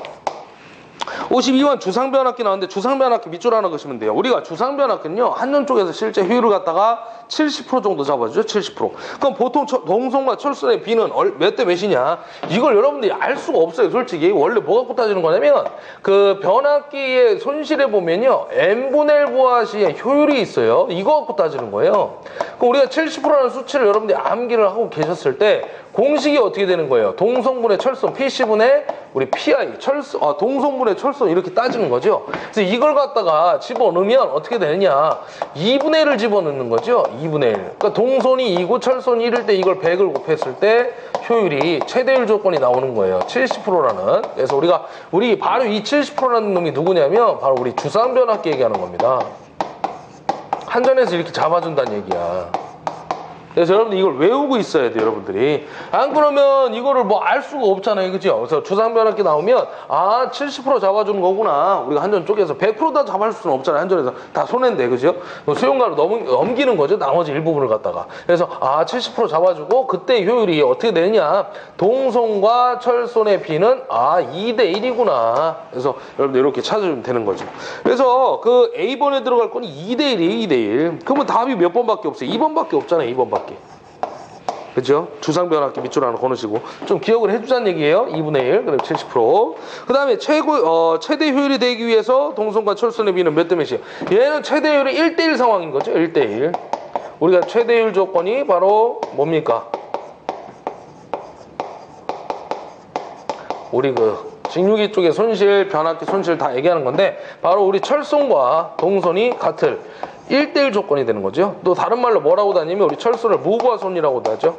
52번 주상변압기 나왔는데 주상변압기 밑줄 하나 그시면 돼요. 우리가 주상변압기는요, 한전 쪽에서 실제 효율을 갖다가 70% 정도 잡아주죠. 70%. 그럼 보통 동선과 철선의 비는 몇 대 몇이냐? 이걸 여러분들이 알 수가 없어요. 솔직히 원래 뭐 갖고 따지는 거냐면 그 변압기의 손실에 보면요, n분의 1 부하시의 효율이 있어요. 이거 갖고 따지는 거예요. 그럼 우리가 70%라는 수치를 여러분들이 암기를 하고 계셨을 때 공식이 어떻게 되는 거예요? 동성분의 철선 PC분의 우리 PI 철선, 동성분의 철선 이렇게 따지는 거죠. 그래서 이걸 갖다가 집어넣으면 어떻게 되느냐? 2분의 1을 집어넣는 거죠. 2분의 1. 그러니까 동선이 2고 철선이 1일 때 이걸 100을 곱했을 때 효율이 최대율 조건이 나오는 거예요. 70%라는. 그래서 우리 바로 이 70%라는 놈이 누구냐면 바로 우리 주상변압기 얘기하는 겁니다. 한전에서 이렇게 잡아준다는 얘기야. 그래서 여러분들 이걸 외우고 있어야 돼요, 여러분들이. 안 그러면 이거를 뭐 알 수가 없잖아요, 그죠? 그래서 주상변압기 나오면 70% 잡아주는 거구나. 우리가 한전 쪽에서 100% 다 잡아줄 수는 없잖아요, 한전에서 다 손해인데, 그죠? 수용가로 넘기는 거죠, 나머지 일부분을 갖다가. 그래서 70% 잡아주고 그때 효율이 어떻게 되느냐? 동선과 철선의 비는 2대 1이구나. 그래서 여러분들 이렇게 찾아주면 되는 거죠. 그래서 그 A번에 들어갈 건 2대 1이에요, 2대 1. 그러면 답이 몇 번밖에 없어요? 2번밖에 없잖아요, 2번밖에. 그죠? 주상변압기 밑줄 하나 거놓으시고 좀 기억을 해주자는 얘기예요. 2분의 1, 그리고 70%. 그 다음에 최대 효율이 되기 위해서 동선과 철선의 비는 몇 대 몇이에요? 얘는 최대 효율이 1대 1 상황인 거죠. 1대 1. 우리가 최대 효율 조건이 바로 뭡니까? 우리 직류기 쪽의 손실, 변압기 손실 다 얘기하는 건데 바로 우리 철선과 동선이 같을 1대1 조건이 되는 거죠. 또 다른 말로 뭐라고 다니면 우리 철선을 무부하선이라고도 하죠.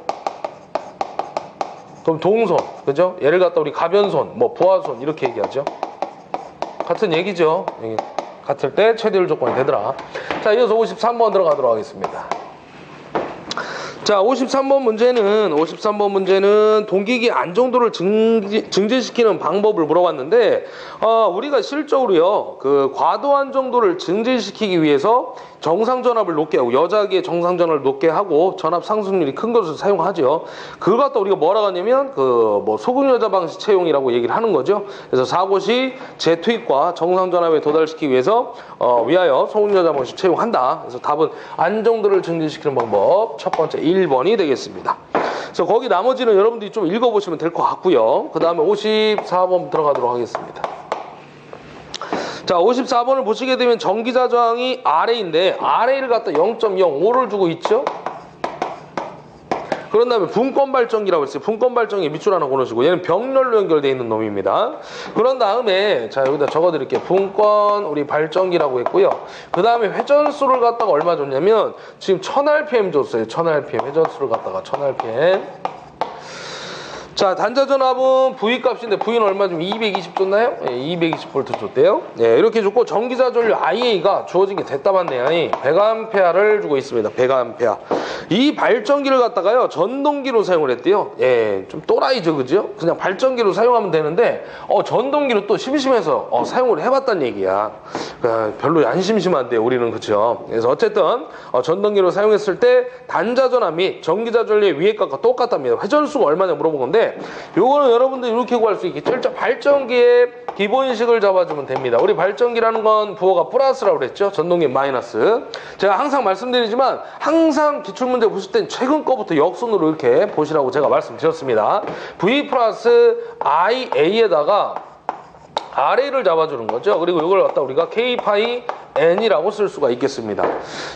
그럼 동선, 그죠? 얘를 갖다 우리 가변선, 부하선 이렇게 얘기하죠. 같은 얘기죠. 같을 때 최대율 조건이 되더라. 자, 이어서 53번 들어가도록 하겠습니다. 자, 53번 문제는 동기기 안정도를 증진시키는 방법을 물어봤는데 우리가 실적으로요, 그 과도 안정도를 증진시키기 위해서 정상전압을 높게 하고 여자기의 정상전압을 높게 하고 전압 상승률이 큰 것을 사용하죠. 그걸 갖다 우리가 뭐라고 하냐면 소금여자 방식 채용이라고 얘기를 하는 거죠. 그래서 사고시 재투입과 정상전압에 도달시키기 위해서 위하여 소금여자 방식 채용한다. 그래서 답은 안정도를 증진시키는 방법 첫 번째 1번이 되겠습니다. 그래서 거기 나머지는 여러분들이 좀 읽어보시면 될 것 같고요. 그 다음에 54번 들어가도록 하겠습니다. 자, 54번을 보시게 되면 전기자 저항이 RA인데 RA를 갖다 0.05를 주고 있죠. 그런 다음에 분권 발전기라고 했어요. 분권 발전기 밑줄 하나 걸어주고 얘는 병렬로 연결되어 있는 놈입니다. 그런 다음에 자, 여기다 적어드릴게요. 분권 우리 발전기라고 했고요. 그 다음에 회전수를 갖다가 얼마 줬냐면 지금 1000rpm 줬어요. 1000rpm 회전수를 갖다가 1000rpm. 자, 단자전압은 V 값인데 V는 얼마 좀 220 줬나요? 예, 220V 줬대요. 예, 이렇게 줬고 전기자 전류 IA가 주어진 게 됐다 맞네요. 100A를 주고 있습니다. 100A. 이 발전기를 갖다가요 전동기로 사용을 했대요. 예, 좀 또라이죠, 그죠? 그냥 발전기로 사용하면 되는데 전동기로 또 심심해서 사용을 해봤단 얘기야. 별로 안 심심한데요, 우리는. 그죠? 그래서 어쨌든 전동기로 사용했을 때 단자전압 및 전기자 전류의 위액값과 똑같답니다. 회전수가 얼마냐 물어본 건데 요거는 여러분들 이렇게 구할 수 있겠죠. 일단 발전기의 기본식을 잡아주면 됩니다. 우리 발전기라는 건 부호가 플러스라고 그랬죠. 전동기 마이너스. 제가 항상 말씀드리지만 항상 기출문제 보실 땐 최근 거부터 역순으로 이렇게 보시라고 제가 말씀드렸습니다. V 플러스 IA에다가 RA를 잡아주는 거죠. 그리고 이걸 갖다 우리가 K 파이 n이라고 쓸 수가 있겠습니다.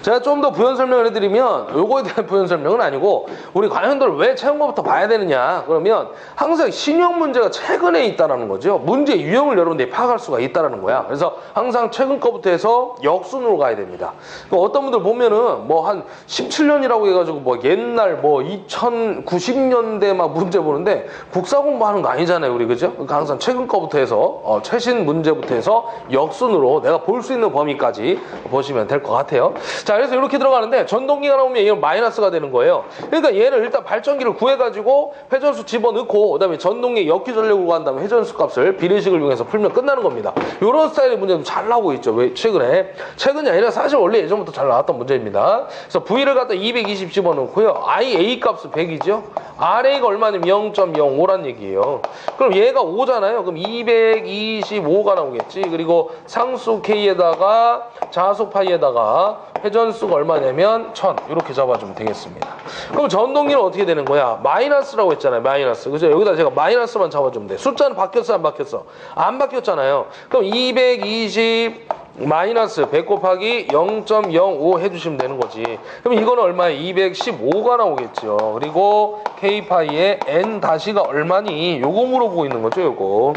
제가 좀 더 부연 설명을 해드리면 요거에 대한 부연 설명은 아니고 우리 관현도를 왜 최근부터 봐야 되느냐 그러면 항상 신형 문제가 최근에 있다라는 거죠. 문제 유형을 여러분들이 파악할 수가 있다라는 거야. 그래서 항상 최근 거부터 해서 역순으로 가야 됩니다. 어떤 분들 보면은 뭐 한 17년이라고 해가지고 뭐 옛날 뭐 2090년대 막 문제 보는데 국사 공부하는 거 아니잖아요, 우리 그죠? 그러니까 항상 최근 거부터 해서 최신 문제부터 해서 역순으로 내가 볼 수 있는 범위까지 보시면 될 것 같아요. 자, 그래서 이렇게 들어가는데 전동기가 나오면 얘는 마이너스가 되는 거예요. 그러니까 얘를 일단 발전기를 구해가지고 회전수 집어넣고 그다음에 전동기 역기 전력으로 간 다음에 회전수 값을 비례식을 이용해서 풀면 끝나는 겁니다. 이런 스타일의 문제도 잘 나오고 있죠. 왜 최근이 아니라 사실 원래 예전부터 잘 나왔던 문제입니다. 그래서 V를 갖다 220 집어넣고요. IA 값은 100이죠. RA가 얼마냐면 0.05란 얘기예요. 그럼 얘가 5잖아요. 그럼 225가 나오겠지. 그리고 상수 K에다가 자속 파이에다가 회전수가 얼마냐면 1000 이렇게 잡아주면 되겠습니다. 그럼 전동기는 어떻게 되는 거야? 마이너스라고 했잖아요. 마이너스. 그죠? 여기다 제가 마이너스만 잡아주면 돼. 숫자는 바뀌었어 안 바뀌었어? 안 바뀌었잖아요. 그럼 220 마이너스 100 곱하기 0.05 해주시면 되는 거지. 그럼 이거는 얼마에 215가 나오겠죠. 그리고 K파이의 N 다시가 얼마니? 요거 물어보고 있는 거죠, 요거.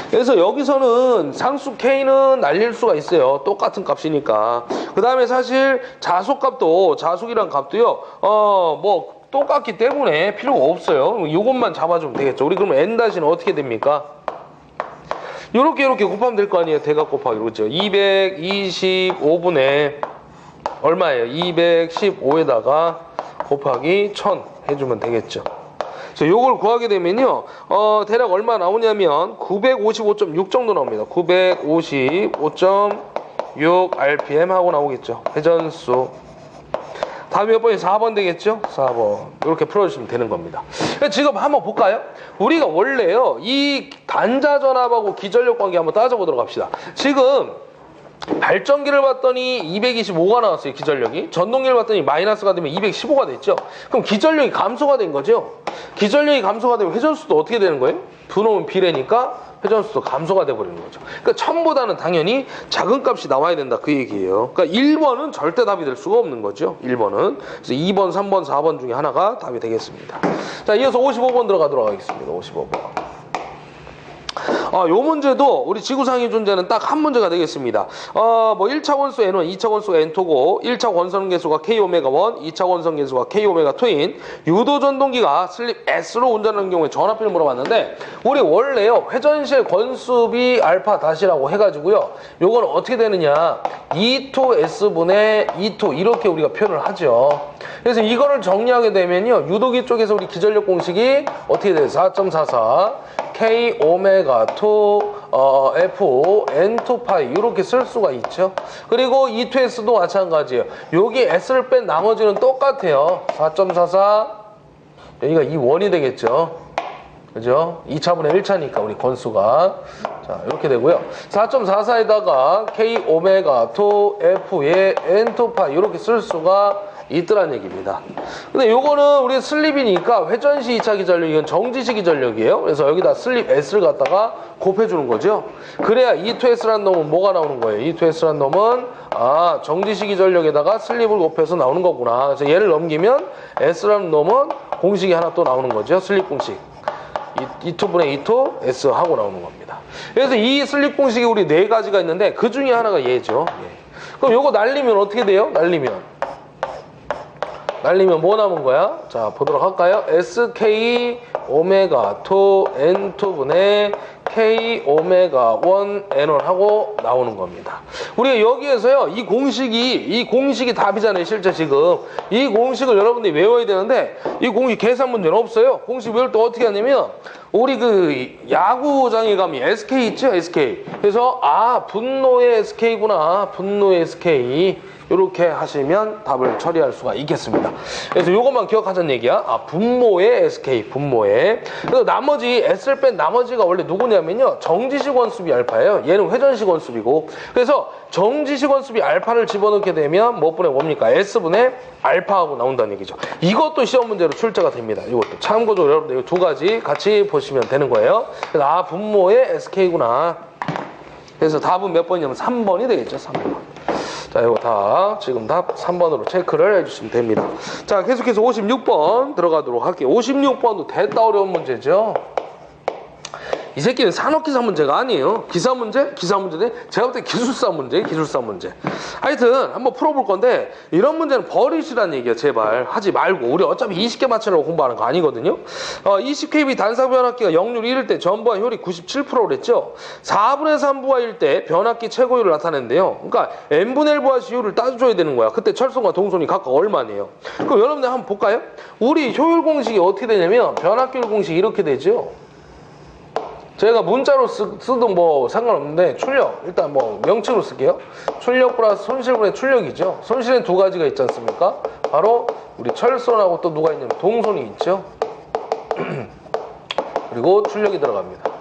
그래서 여기서는 상수 K는 날릴 수가 있어요. 똑같은 값이니까. 그 다음에 사실 자속값도, 자속이란 값도요, 뭐, 똑같기 때문에 필요가 없어요. 이것만 잡아주면 되겠죠. 우리 그러면 N 다시는 어떻게 됩니까? 요렇게 곱하면 될 거 아니에요. 대각 곱하기. 그렇죠. 225분의 얼마예요? 215에다가 곱하기 1000 해주면 되겠죠. 그래서 요걸 구하게 되면요. 대략 얼마 나오냐면 955.6 정도 나옵니다. 955.6 RPM 하고 나오겠죠. 회전수. 답이 몇 번이 4번 되겠죠? 4번. 이렇게 풀어주시면 되는 겁니다. 지금 한번 볼까요? 우리가 원래요, 이 단자전압하고 기전력 관계 한번 따져보도록 합시다. 지금 발전기를 봤더니 225가 나왔어요, 기전력이. 전동기를 봤더니 마이너스가 되면 215가 됐죠? 그럼 기전력이 감소가 된 거죠? 기전력이 감소가 되면 회전수도 어떻게 되는 거예요? 분호는 비례니까 회전수도 감소가 돼버리는 거죠. 그러니까 1000보다는 당연히 작은 값이 나와야 된다, 그 얘기예요. 그러니까 1번은 절대 답이 될 수가 없는 거죠. 1번은. 그래서 2번, 3번, 4번 중에 하나가 답이 되겠습니다. 자, 이어서 55번 들어가도록 하겠습니다. 55번. 요 문제도 우리 지구상의 존재는 딱 한 문제가 되겠습니다. 뭐 1차 원수 N1, 2차 원수가 N2고 1차 원성계수가 K오메가 1, 2차 원성계수가 K오메가 2인 유도 전동기가 슬립 S로 운전하는 경우에 전압비를 물어봤는데 우리 원래요 회전실 권수비 알파 다시라고 해가지고요 요건 어떻게 되느냐 2토S분의 2토 이렇게 우리가 표현을 하죠. 그래서 이거를 정리하게 되면요 유도기 쪽에서 우리 기전력 공식이 어떻게 돼요? 4.44 K 오메가 2 F N2 파이 이렇게 쓸 수가 있죠. 그리고 E2S도 마찬가지예요. 여기 S를 뺀 나머지는 똑같아요. 4.44 여기가 이 원이 되겠죠. 그죠? 2차분의 1차니까 우리 건수가 자 이렇게 되고요. 4.44에다가 K 오메가 2 F의 N2 파이 이렇게 쓸 수가 있더란 얘기입니다. 근데 요거는 우리 슬립이니까 회전시 2차 기전력 이건 정지시 기전력이에요. 그래서 여기다 슬립 S를 갖다가 곱해주는 거죠. 그래야 E2S라는 놈은 뭐가 나오는 거예요? E2S라는 놈은 정지시 기전력에다가 슬립을 곱해서 나오는 거구나. 그래서 얘를 넘기면 S라는 놈은 공식이 하나 또 나오는 거죠. 슬립 공식. 2토분의 2토 S 하고 나오는 겁니다. 그래서 이 슬립 공식이 우리 네 가지가 있는데 그 중에 하나가 얘죠. 그럼 요거 날리면 어떻게 돼요? 날리면 뭐 남은 거야? 자, 보도록 할까요? SK 오메가 2 N2분의 K 오메가 1 N1 하고 나오는 겁니다. 우리가 여기에서요, 이 공식이 답이잖아요, 실제 지금. 이 공식을 여러분들이 외워야 되는데, 이 공식 계산 문제는 없어요. 공식 외울 때 어떻게 하냐면, 우리 그 야구장에 가면 SK 있죠, SK. 그래서, 분노의 SK구나. 분노의 SK. 이렇게 하시면 답을 처리할 수가 있겠습니다. 그래서 이것만 기억하자는 얘기야. 분모의 SK, 분모의. 그래서 나머지, S를 뺀 나머지가 원래 누구냐면요. 정지식 원수비 알파예요. 얘는 회전식 원수비고. 그래서 정지식 원수비 알파를 집어넣게 되면 뭐분의 뭡니까? S분의 알파하고 나온다는 얘기죠. 이것도 시험 문제로 출제가 됩니다. 이것도. 참고적으로 여러분들 이 두 가지 같이 보시면 되는 거예요. 그래서 분모의 SK구나. 그래서 답은 몇 번이냐면 3번이 되겠죠. 3번. 자, 이거 다 지금 답 3번으로 체크를 해주시면 됩니다. 자, 계속해서 56번 들어가도록 할게요. 56번도 대따 어려운 문제죠. 이 새끼는 산업기사 문제가 아니에요. 기사 문제? 기사 문제인데 제가 볼 때 기술사 문제, 기술사 문제. 하여튼 한번 풀어볼 건데 이런 문제는 버리시라는 얘기야. 제발 하지 말고. 우리 어차피 20개 맞추려고 공부하는 거 아니거든요. 20kV 단사변압기가 역률 1일 때 전부와 효율이 97%랬죠. 4분의 3부하일 때 변압기 최고율을 나타낸대요. 그러니까 n분의 1부하 효율을 따져줘야 되는 거야. 그때 철선과 동선이 각각 얼마네요. 그럼 여러분들 한번 볼까요? 우리 효율 공식이 어떻게 되냐면 변압기 효율 공식이 이렇게 되죠. 제가 문자로 쓰든 뭐 상관없는데 출력 일단 뭐 명칭으로 쓸게요. 출력 플러스 손실분의 출력이죠. 손실은 두 가지가 있지 않습니까? 바로 우리 철선하고 또 누가 있냐면 동선이 있죠. 그리고 출력이 들어갑니다.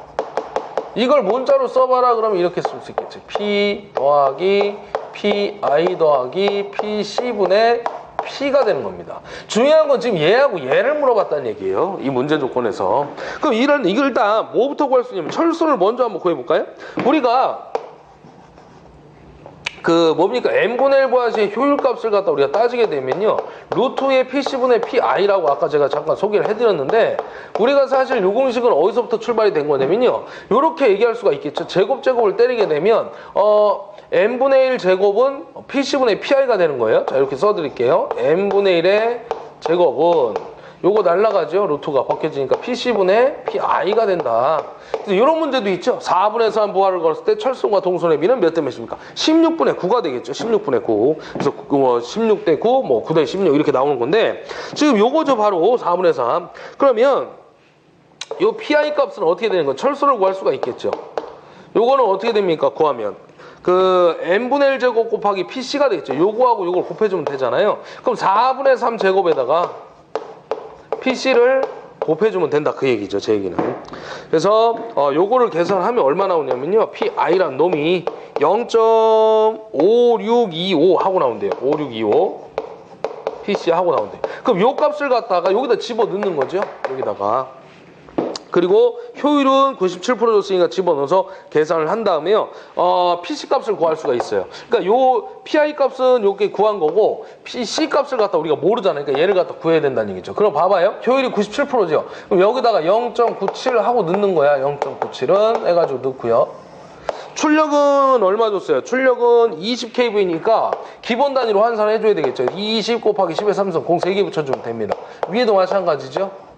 이걸 문자로 써봐라 그러면 이렇게 쓸 수 있겠죠. P 더하기 PI 더하기 PC분의 P가 되는 겁니다. 중요한 건 지금 얘하고 얘를 물어봤다는 얘기예요. 이 문제 조건에서. 그럼 이걸 일단 뭐부터 구할 수 있냐면 철선을 먼저 한번 구해볼까요? 우리가 뭡니까? n분의 1부하시의 효율값을 갖다 우리가 따지게 되면요. 루트의 PC분의 PI라고 아까 제가 잠깐 소개를 해드렸는데 우리가 사실 요 공식은 어디서부터 출발이 된 거냐면요. 요렇게 얘기할 수가 있겠죠. 제곱을 때리게 되면 n분의 1 제곱은 PC분의 PI가 되는 거예요. 자, 이렇게 써드릴게요. n분의 1의 제곱은 요거 날라가죠. 루트가 벗겨지니까 PC분의 PI가 된다. 이런 문제도 있죠. 4분의 3 부하를 걸었을 때 철선과 동선의 비는 몇 대 몇입니까? 16분의 9가 되겠죠. 16분의 9. 그래서 16 대 9, 뭐 9 대 16 이렇게 나오는 건데 지금 요거죠. 바로 4분의 3. 그러면 요 PI 값은 어떻게 되는 거예요? 철선을 구할 수가 있겠죠. 요거는 어떻게 됩니까? 구하면. n분의 1 제곱 곱하기 PC가 되겠죠. 요거하고 요걸 곱해주면 되잖아요. 그럼 4분의 3 제곱에다가 PC를 곱해주면 된다. 그 얘기죠. 제 얘기는. 그래서 요거를 계산하면 얼마 나오냐면요. PI란 놈이 0.5625 하고 나온대요. 5625 PC 하고 나온대요. 그럼 요 값을 갖다가 여기다 집어넣는 거죠. 여기다가. 그리고 효율은 97% 줬으니까 집어넣어서 계산을 한 다음에요. PC 값을 구할 수가 있어요. 그러니까 요 PI 값은 요게 구한 거고 PC 값을 갖다 우리가 모르잖아요. 그러니까 얘를 갖다 구해야 된다는 얘기죠. 그럼 봐봐요. 효율이 97%죠. 그럼 여기다가 0.97 하고 넣는 거야. 0.97은 해가지고 넣고요. 출력은 얼마 줬어요? 출력은 20kV니까 기본 단위로 환산을 해줘야 되겠죠. 20 곱하기 10의 3성 공 3개 붙여주면 됩니다. 위에도 마찬가지죠.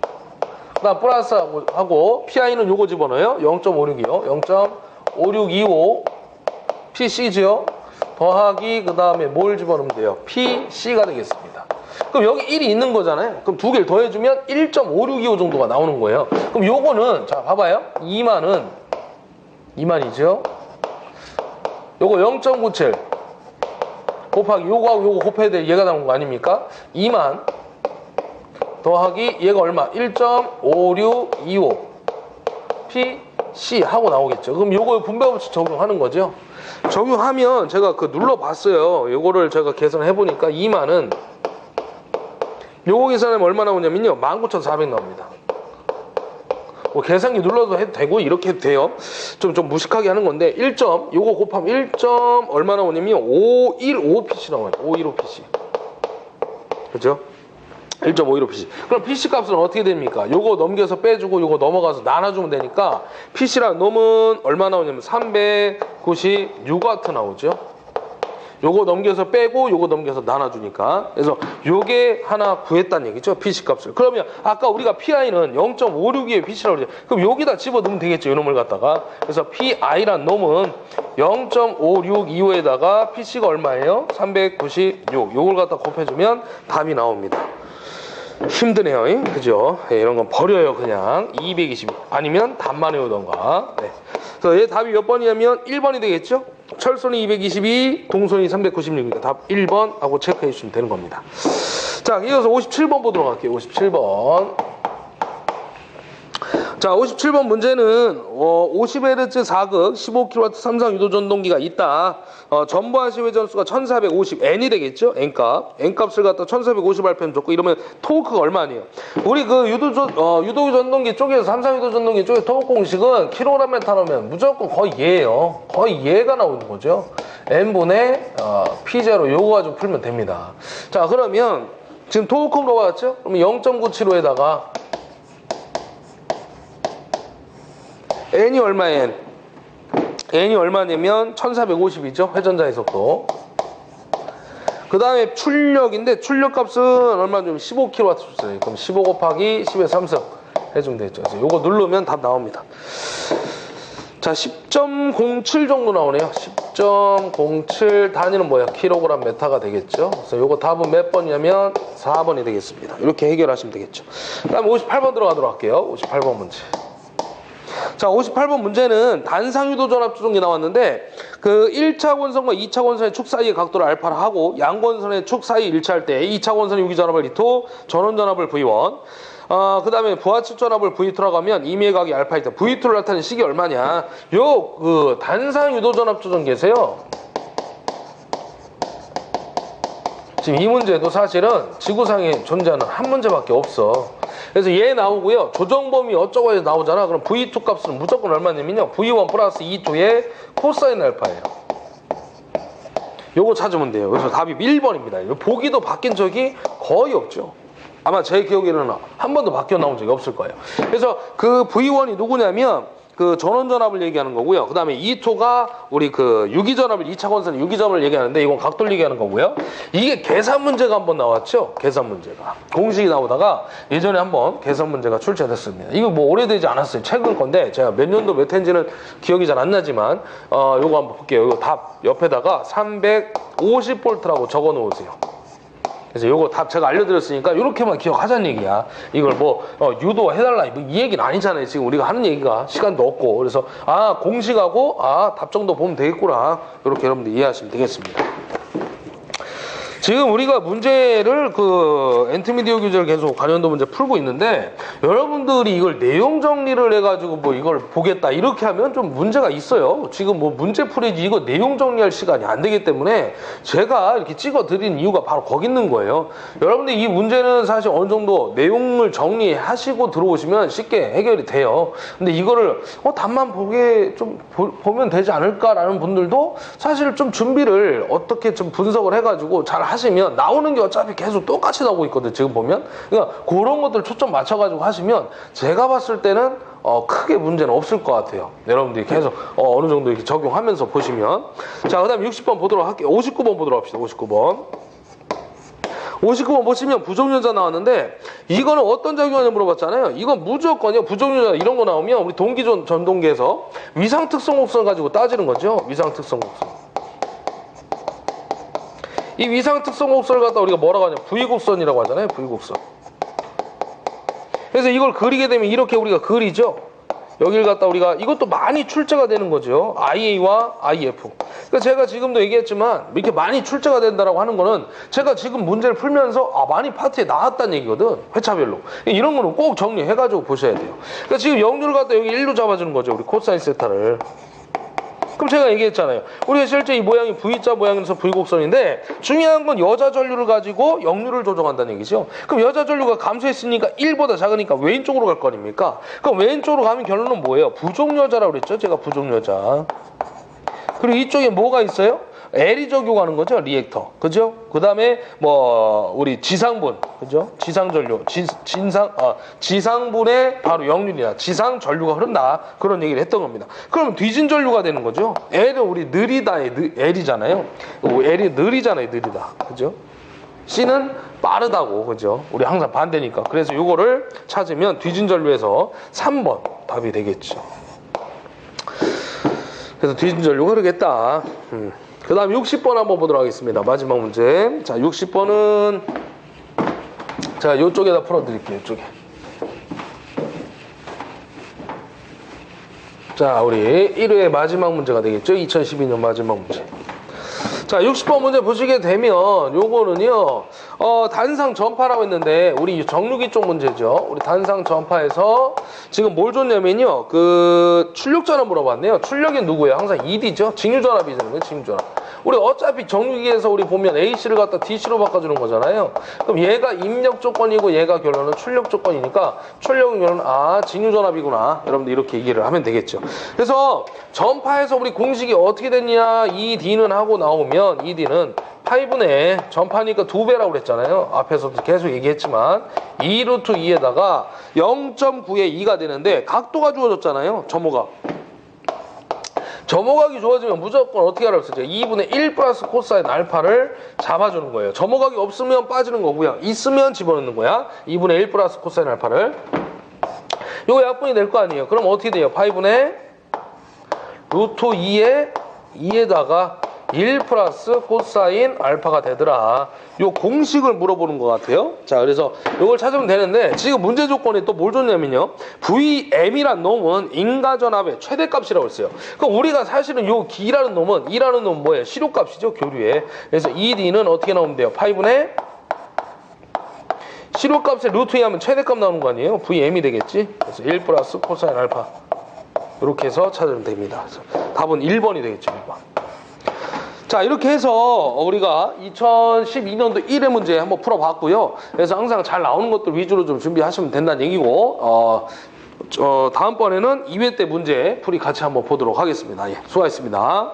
그다음 플러스하고 PI는 요거 집어넣어요. 0.5625 0.5625 PC죠. 더하기 그다음에 뭘 집어넣으면 돼요? PC가 되겠습니다. 그럼 여기 1이 있는 거잖아요. 그럼 두 개를 더해주면 1.5625 정도가 나오는 거예요. 그럼 요거는 자 봐봐요. 2만이죠. 요거 0.97 곱하기 요거하고 요거 곱해야 돼. 얘가 나온 거 아닙니까? 2만 더하기 얘가 얼마? 1.5625 PC 하고 나오겠죠. 그럼 요거 분배법칙 적용하는 거죠. 적용하면 제가 눌러봤어요. 요거를 제가 계산해 보니까 2만은 요거 계산하면 얼마 나오냐면요. 19,400 나옵니다. 뭐 계산기 눌러도 해도 되고 이렇게 해도 돼요. 좀 무식하게 하는 건데 1점 요거 곱하면 1점 얼마 나오냐면 515PC 나와요. 515PC. 그죠? 1.515PC. 그럼 PC 값은 어떻게 됩니까? 요거 넘겨서 빼주고 요거 넘어가서 나눠주면 되니까 PC랑 놈은 얼마 나오냐면 396W 나오죠. 요거 넘겨서 빼고 요거 넘겨서 나눠주니까. 그래서 요게 하나 구했다는 얘기죠. PC 값을. 그러면 아까 우리가 PI는 0.562의 PC라고 그러죠. 그럼 여기다 집어넣으면 되겠죠. 이놈을 갖다가. 그래서 PI란 놈은 0.5625에다가 PC가 얼마예요? 396. 요걸 갖다 곱해주면 답이 나옵니다. 힘드네요. 그죠? 네, 이런 건 버려요. 그냥 220 아니면 답만 외우던가. 네. 그래서 얘 답이 몇 번이냐면 1번이 되겠죠? 철선이 222, 동선이 396이니까 답 1번 하고 체크해 주시면 되는 겁니다. 자, 이어서 57번 보도록 할게요. 57번. 자, 57번 문제는 50Hz 4극 15kW 삼성 유도전동기가 있다. 전부하시 회전수가 1450 N이 되겠죠? N값을 갖다 1450rpm 줬고 이러면 토크가 얼마 아니에요? 우리 그 유도전동기 쪽에서 삼성 유도전동기 쪽에 토크 공식은 kg에 타놓으면 무조건 거의 얘예요. 거의 얘가 나오는 거죠. N분의 P0 요거 가지고 풀면 됩니다. 자, 그러면 지금 토크 물어봤죠? 그러면 0.97호에다가 N이 얼마에 N이 얼마냐면 1450이죠. 회전자의 속도. 그 다음에 출력인데 출력값은 얼마 좀 15kW 줬어요. 그럼 15 곱하기 10의 3승 해주면 되죠. 그래서 요거 누르면 답 나옵니다. 자, 10.07 정도 나오네요. 10.07 단위는 뭐야? 킬로그램 메타가 되겠죠. 그래서 요거 답은 몇 번이냐면 4번이 되겠습니다. 이렇게 해결하시면 되겠죠. 그 다음에 58번 들어가도록 할게요. 58번 문제. 자, 58번 문제는 단상유도 전압조종기 나왔는데 그 1차 권선과 2차 권선의 축 사이의 각도를 알파를 하고 양권선의 축 사이 일치할 때 2차 권선의 유기전압을 E2, 전원전압을 V1, 그 다음에 부하측 전압을 V2라고 하면 임의의 각이 알파일 때 V2를 나타내는 식이 얼마냐. 요 단상유도 전압조종기에서요, 지금 이 문제도 사실은 지구상에 존재하는 한 문제밖에 없어. 그래서 얘 나오고요. 조정범위 어쩌고 해서 나오잖아. 그럼 V2 값은 무조건 얼마냐면요. V1 플러스 E2의 코사인 알파예요. 요거 찾으면 돼요. 그래서 답이 1번입니다. 보기도 바뀐 적이 거의 없죠. 아마 제 기억에는 한 번도 바뀌어 나온 적이 없을 거예요. 그래서 그 V1이 누구냐면 그 전원전압을 얘기하는 거고요. 그 다음에 E2가 우리 그 유기전압을 2차 권선 유기전압을 얘기하는데 이건 각도를 얘기하는 거고요. 이게 계산 문제가 한번 나왔죠. 계산 문제가 공식이 나오다가 예전에 한번 계산 문제가 출제됐습니다. 이거 뭐 오래되지 않았어요. 최근 건데 제가 몇 년도 몇 해인지는 기억이 잘 안 나지만 요거 한번 볼게요. 이거 답 옆에다가 350V라고 적어 놓으세요. 그래서 요거 답 제가 알려드렸으니까 이렇게만 기억하자는 얘기야. 이걸 뭐 유도해달라 이 얘기는 아니잖아요. 지금 우리가 하는 얘기가 시간도 없고. 그래서 공식하고 답 정도 보면 되겠구나. 이렇게 여러분들 이해하시면 되겠습니다. 지금 우리가 문제를 엔트미디어 규제를 계속 관련도 문제 풀고 있는데 여러분들이 이걸 내용 정리를 해가지고 뭐 이걸 보겠다 이렇게 하면 좀 문제가 있어요. 지금 뭐 문제 풀이지 이거 내용 정리할 시간이 안 되기 때문에 제가 이렇게 찍어 드린 이유가 바로 거기 있는 거예요. 여러분들 이 문제는 사실 어느 정도 내용을 정리하시고 들어오시면 쉽게 해결이 돼요. 근데 이거를 답만 보면 되지 않을까라는 분들도 사실 좀 준비를 어떻게 좀 분석을 해가지고 잘 하시면 나오는 게 어차피 계속 똑같이 나오고 있거든. 지금 보면 그러니까 그런 것들 초점 맞춰가지고 하시면 제가 봤을 때는 크게 문제는 없을 것 같아요. 여러분들이 계속 어느 정도 이렇게 적용하면서 보시면. 자, 그 다음에 60번 보도록 할게요. 59번 보도록 합시다. 59번 보시면 부정유전자 나왔는데 이거는 어떤 작용하냐 물어봤잖아요. 이건 무조건요. 부정유전자 이런 거 나오면 우리 전동기에서 위상특성 곡선 가지고 따지는 거죠. 위상특성 곡선. 이 위상특성 곡선을 갖다 우리가 뭐라고 하냐, V곡선이라고 하잖아요. V곡선. 그래서 이걸 그리게 되면 이렇게 우리가 그리죠. 여기를 갖다 우리가 이것도 많이 출제가 되는 거죠. IA와 IF. 그러니까 제가 지금도 얘기했지만 이렇게 많이 출제가 된다라고 하는 거는 제가 지금 문제를 풀면서 많이 파트에 나왔다는 얘기거든. 회차별로. 이런 거는 꼭 정리해가지고 보셔야 돼요. 그러니까 지금 영류를 갖다 여기 1로 잡아주는 거죠. 우리 코사인 세타를. 그럼 제가 얘기했잖아요. 우리가 실제 이 모양이 V자 모양에서 V곡선인데 중요한 건 여자 전류를 가지고 역류를 조정한다는 얘기죠. 그럼 여자 전류가 감소했으니까 1보다 작으니까 왼쪽으로 갈 거 아닙니까? 그럼 왼쪽으로 가면 결론은 뭐예요? 부종여자라고 그랬죠. 제가 부종여자. 그리고 이쪽에 뭐가 있어요? L이 적용하는 거죠. 리액터. 그죠? 그 다음에 우리 지상분. 그죠? 지상전류. 지상분에 바로 역률이나 지상전류가 흐른다. 그런 얘기를 했던 겁니다. 그럼 뒤진전류가 되는 거죠. L은 우리 느리다의 L이잖아요. L이 느리잖아요. 느리다. 그죠? C는 빠르다고. 그죠? 우리 항상 반대니까. 그래서 이거를 찾으면 뒤진전류에서 3번 답이 되겠죠. 그래서 뒤진전류가 흐르겠다. 그 다음 60번 한번 보도록 하겠습니다. 마지막 문제. 자, 60번은 제가 이쪽에다 풀어드릴게요. 이쪽에. 자, 우리 1회 마지막 문제가 되겠죠. 2012년 마지막 문제. 자, 60번 문제 보시게 되면 요거는요 단상 전파라고 했는데 우리 정류기 쪽 문제죠. 우리 단상 전파에서 지금 뭘 줬냐면요 그 출력전압 물어봤네요. 출력이 누구예요? 항상 ED죠. 직류전압이잖아요. 직류전압. 우리 어차피 정류기에서 우리 보면 AC를 갖다 DC로 바꿔주는 거잖아요. 그럼 얘가 입력 조건이고 얘가 결론은 출력 조건이니까 출력 결론은 직류전압이구나. 여러분들 이렇게 얘기를 하면 되겠죠. 그래서 전파에서 우리 공식이 어떻게 됐냐, ED는 하고 나오면 ED는 파이분의 전파니까 2배라고 그랬잖아요. 앞에서도 계속 얘기했지만 2 루트 2에다가 0.9의 2가 되는데 각도가 주어졌잖아요. 점호각이 좋아지면 무조건 어떻게 하라고 했었죠? 2분의 1 플러스 코사인 알파를 잡아주는 거예요. 점호각이 없으면 빠지는 거고요. 있으면 집어넣는 거야. 2분의 1 플러스 코사인 알파를. 요거 약분이 될 거 아니에요. 그럼 어떻게 돼요? 파이분의 루트 2에다가 1 플러스 코사인 알파가 되더라. 요 공식을 물어보는 것 같아요. 자, 그래서 요걸 찾으면 되는데 지금 문제 조건에 또 뭘 줬냐면요. VM이란 놈은 인가전압의 최대값이라고 했어요. 그럼 우리가 사실은 요 기라는 놈은 이라는 놈은 뭐예요? 시료값이죠. 교류에. 그래서 ED는 어떻게 나오면 돼요? 파이분의 시료값에 루트 2 하면 최대값 나오는 거 아니에요? VM이 되겠지? 그래서 1 플러스 코사인 알파. 이렇게 해서 찾으면 됩니다. 그래서 답은 1번이 되겠죠. 1번. 자, 이렇게 해서 우리가 2012년도 1회 문제 한번 풀어봤고요. 그래서 항상 잘 나오는 것들 위주로 좀 준비하시면 된다는 얘기고 다음번에는 2회 때 문제 풀이 같이 한번 보도록 하겠습니다. 예, 수고하셨습니다.